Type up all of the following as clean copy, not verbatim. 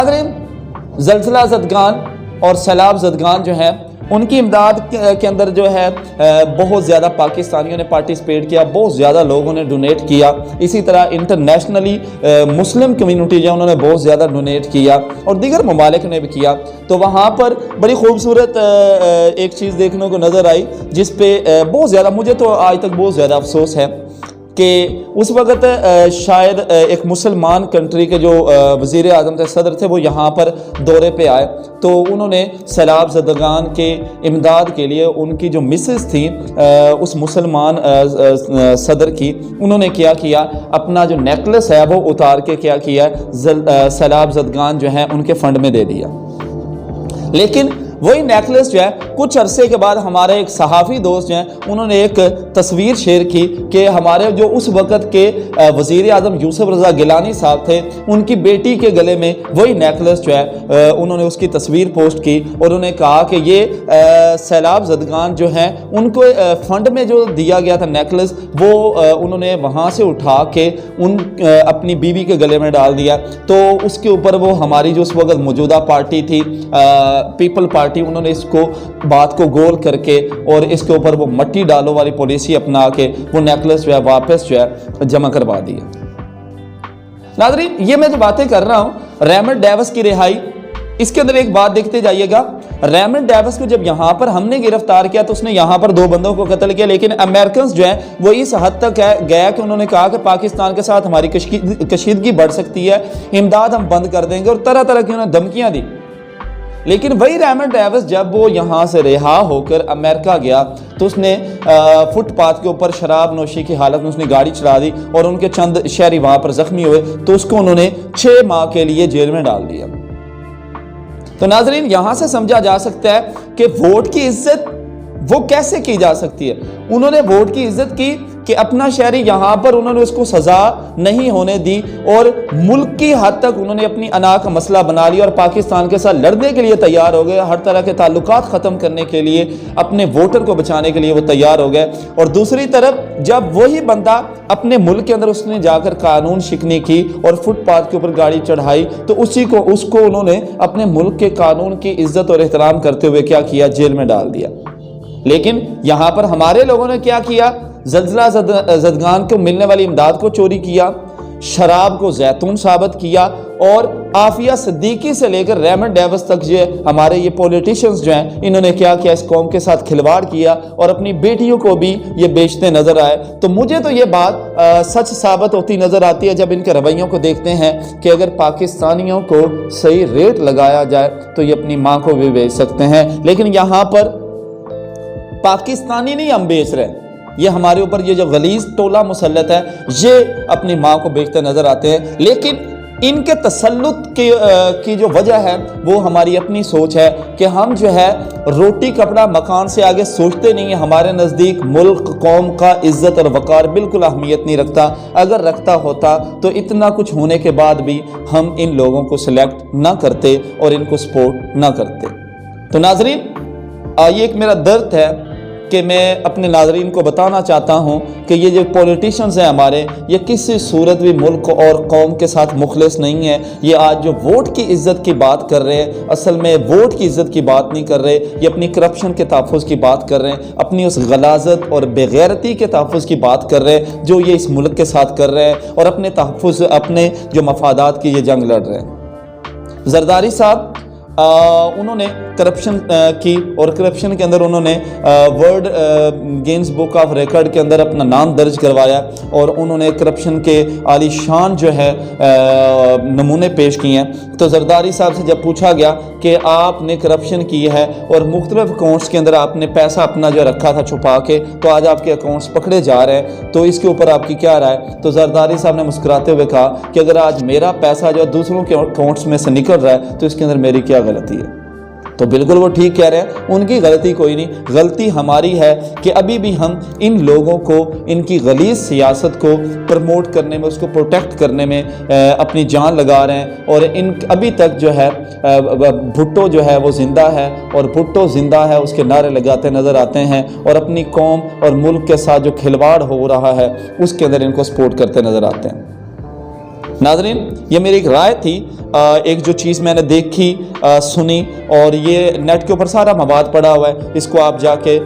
ناظرین، زلزلہ زدگان اور سیلاب زدگان جو ہیں ان کی امداد کے اندر جو ہے بہت زیادہ پاکستانیوں نے پارٹیسپیٹ کیا، بہت زیادہ لوگوں نے ڈونیٹ کیا. اسی طرح انٹرنیشنلی مسلم کمیونٹی جو ہے انہوں نے بہت زیادہ ڈونیٹ کیا اور دیگر ممالک نے بھی کیا. تو وہاں پر بڑی خوبصورت ایک چیز دیکھنے کو نظر آئی جس پہ بہت زیادہ، مجھے تو آج تک بہت زیادہ افسوس ہے کہ اس وقت شاید ایک مسلمان کنٹری کے جو وزیر اعظم تھے، صدر تھے، وہ یہاں پر دورے پہ آئے تو انہوں نے سیلاب زدگان کے امداد کے لیے ان کی جو مسز تھیں اس مسلمان صدر کی، انہوں نے کیا کیا، اپنا جو نیکلس ہے وہ اتار کے کیا کیا، سیلاب زدگان جو ہیں ان کے فنڈ میں دے دیا. لیکن وہی نیکلس جو ہے کچھ عرصے کے بعد ہمارے ایک صحافی دوست جو ہیں انہوں نے ایک تصویر شیئر کی کہ ہمارے جو اس وقت کے وزیر اعظم یوسف رضا گیلانی صاحب تھے، ان کی بیٹی کے گلے میں وہی نیکلس جو ہے انہوں نے اس کی تصویر پوسٹ کی اور انہوں نے کہا کہ یہ سیلاب زدگان جو ہیں ان کو فنڈ میں جو دیا گیا تھا نیکلس، وہ انہوں نے وہاں سے اٹھا کے اپنی بیوی کے گلے میں ڈال دیا. تو اس کے اوپر وہ ہماری جو اس وقت موجودہ پارٹی تھی پیپل پارٹی، انہوں نے اس کو بات کو گول کر کے اور اس کے اوپر وہ مٹی ڈالو والی پالیسی اپنا کے وہ نیکلس جو ہے واپس جو ہے جمع کروا دیا. ناظرین، یہ میں جو باتیں کر رہا ہوں ریمنڈ ڈیوس کی رہائی، اس کے اندر ایک بات دیکھتے جائیے گا. ریمنڈ ڈیوس کو جب یہاں پر ہم نے گرفتار کیا تو اس نے یہاں پر 2 بندوں کو قتل کیا، لیکن امریکنز جو ہیں وہ اس حد تک گیا کہ انہوں نے کہا کہ پاکستان کے ساتھ ہماری کشیدگی بڑھ سکتی ہے، امداد ہم بند کر دیں گے، اور طرح طرح کی انہوں نے دھمکیاں دی. لیکن وہی ریمنڈ ڈیوس جب وہ یہاں سے رہا ہو کر امریکہ گیا تو اس نے فٹ پاتھ کے اوپر شراب نوشی کی حالت میں اس نے گاڑی چلا دی اور ان کے چند شہری وہاں پر زخمی ہوئے تو اس کو انہوں نے 6 ماہ کے لیے جیل میں ڈال دیا. تو ناظرین، یہاں سے سمجھا جا سکتا ہے کہ ووٹ کی عزت وہ کیسے کی جا سکتی ہے. انہوں نے ووٹ کی عزت کی کہ اپنا شہری یہاں پر انہوں نے اس کو سزا نہیں ہونے دی اور ملک کی حد تک انہوں نے اپنی انا کا مسئلہ بنا لیا اور پاکستان کے ساتھ لڑنے کے لیے تیار ہو گئے، ہر طرح کے تعلقات ختم کرنے کے لیے، اپنے ووٹر کو بچانے کے لیے وہ تیار ہو گئے. اور دوسری طرف جب وہی بندہ اپنے ملک کے اندر اس نے جا کر قانون شکنی کی اور فٹ پاتھ کے اوپر گاڑی چڑھائی تو اس کو انہوں نے اپنے ملک کے قانون کی عزت اور احترام کرتے ہوئے کیا کیا، جیل میں ڈال دیا. لیکن یہاں پر ہمارے لوگوں نے کیا کیا، زلزلہ زدگان کو ملنے والی امداد کو چوری کیا، شراب کو زیتون ثابت کیا، اور عافیہ صدیقی سے لے کر ریمنڈ ڈیوس تک جو ہمارے یہ پولیٹیشنز جو ہیں انہوں نے کیا کیا، اس قوم کے ساتھ کھلواڑ کیا اور اپنی بیٹیوں کو بھی یہ بیچتے نظر آئے. تو مجھے تو یہ بات سچ ثابت ہوتی نظر آتی ہے جب ان کے رویوں کو دیکھتے ہیں کہ اگر پاکستانیوں کو صحیح ریٹ لگایا جائے تو یہ اپنی ماں کو بھی بیچ سکتے ہیں. لیکن یہاں پر پاکستانی نہیں ہم بیچ رہے، یہ ہمارے اوپر یہ جو غلیظ ٹولہ مسلط ہے یہ اپنی ماں کو بیچتے نظر آتے ہیں. لیکن ان کے تسلط کی جو وجہ ہے وہ ہماری اپنی سوچ ہے کہ ہم جو ہے روٹی کپڑا مکان سے آگے سوچتے نہیں ہیں. ہمارے نزدیک ملک قوم کا عزت اور وقار بالکل اہمیت نہیں رکھتا. اگر رکھتا ہوتا تو اتنا کچھ ہونے کے بعد بھی ہم ان لوگوں کو سلیکٹ نہ کرتے اور ان کو سپورٹ نہ کرتے. تو ناظرین، یہ ایک میرا درد ہے کہ میں اپنے ناظرین کو بتانا چاہتا ہوں کہ یہ جو پولیٹیشنز ہیں ہمارے، یہ کسی صورت بھی ملک اور قوم کے ساتھ مخلص نہیں ہیں. یہ آج جو ووٹ کی عزت کی بات کر رہے ہیں، اصل میں ووٹ کی عزت کی بات نہیں کر رہے، یہ اپنی کرپشن کے تحفظ کی بات کر رہے ہیں، اپنی اس غلاظت اور بے غیرتی کے تحفظ کی بات کر رہے ہیں جو یہ اس ملک کے ساتھ کر رہے ہیں اور اپنے تحفظ، اپنے جو مفادات کی یہ جنگ لڑ رہے ہیں. زرداری صاحب انہوں نے کرپشن کی اور کرپشن کے اندر انہوں نے world gains book of record کے اندر اپنا نام درج کروایا اور انہوں نے کرپشن کے عالی شان جو ہے نمونے پیش کیے ہیں. تو زرداری صاحب سے جب پوچھا گیا کہ آپ نے کرپشن کی ہے اور مختلف اکاؤنٹس کے اندر آپ نے پیسہ اپنا جو رکھا تھا چھپا کے، تو آج آپ کے اکاؤنٹس پکڑے جا رہے ہیں، تو اس کے اوپر آپ کی کیا رائے؟ تو زرداری صاحب نے مسکراتے ہوئے کہا کہ اگر آج میرا پیسہ جو دوسروں کے اکاؤنٹس میں سے نکل رہا ہے تو اس کے اندر میری کیا غلطی ہے؟ تو بالکل وہ ٹھیک کہہ رہے ہیں، ان کی غلطی کوئی نہیں، غلطی ہماری ہے کہ ابھی بھی ہم ان لوگوں کو، ان کی غلیظ سیاست کو پروموٹ کرنے میں، اس کو پروٹیکٹ کرنے میں اپنی جان لگا رہے ہیں. اور ابھی تک جو ہے بھٹو جو ہے وہ زندہ ہے اور بھٹو زندہ ہے اس کے نعرے لگاتے نظر آتے ہیں اور اپنی قوم اور ملک کے ساتھ جو کھلواڑ ہو رہا ہے اس کے اندر ان کو سپورٹ کرتے نظر آتے ہیں. ناظرین یہ میری ایک رائے تھی، ایک جو چیز میں نے دیکھی سنی، اور یہ نیٹ کے اوپر سارا مواد پڑا ہوا ہے، اس کو آپ جا کے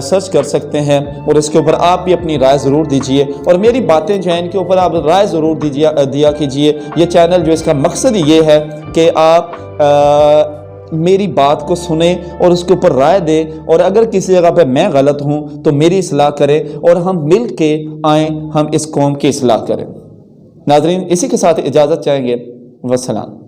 سرچ کر سکتے ہیں، اور اس کے اوپر آپ بھی اپنی رائے ضرور دیجئے، اور میری باتیں جو ہیں ان کے اوپر آپ رائے ضرور دیا کیجئے۔ یہ چینل جو اس کا مقصد یہ ہے کہ آپ میری بات کو سنیں اور اس کے اوپر رائے دیں، اور اگر کسی جگہ پہ میں غلط ہوں تو میری اصلاح کریں، اور ہم مل کے آئیں، ہم اس قوم کی اصلاح کریں۔ ناظرین اسی کے ساتھ اجازت چاہیں گے، والسلام۔